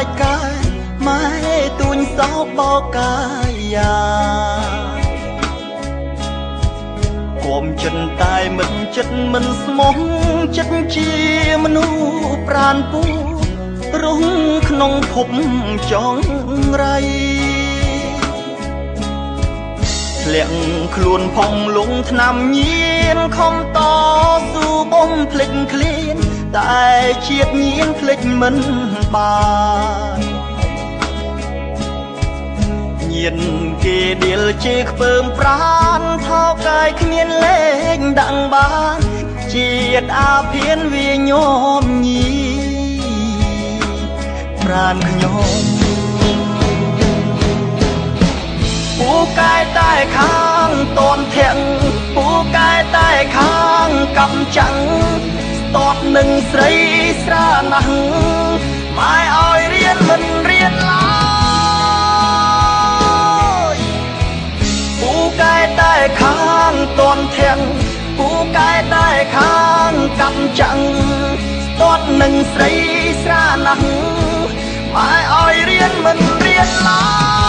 ចកាយម៉ែទួញសោកបោកាយាគុំចិនតែមិនចិត្តមិនស្មោះចិត្តជាមនុស្សប្រានពូរស់ក្នុងភពចងរៃធ្លាក់ខ្លួនផងលងឆ្នាំញៀនខំតស៊ូបំភ្លេចឃ្លានតែជាតិញៀនភ្លេចមិនបានញៀនគេដៀលជេរខ្ពើមប្រានថោកាយគ្មានលេងដាក់បានជាតិអាភានវាញោមញីប្រានខ្ញុំពូកែតែខាងតនធាក់ពូកែតែខាងកំចាំងតតនឹងស្រីស្រាណាស់ម៉ែឲ្យរៀនមិនរៀនឡើយពូកែតែខាងតនធាក់ពូកែតែខាងកំចាំងតតនឹងស្រីស្រាណាស់ម៉ែឲ្យរៀនមិនរៀនឡើយ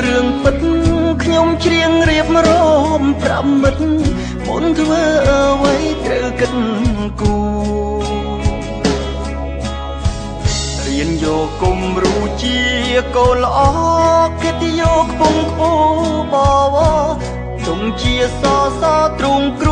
រឿងពិតខ្ញុំច្រៀងរៀបរំប្រាំមិត្តមុនធ្វើអ្វីត្រូវគិតគូរៀនយកគំរូជាកូនល្អកិត្តិយសខ្ពង់ខ្ពស់បវរទុំជាសសទ្រូងគ្រូ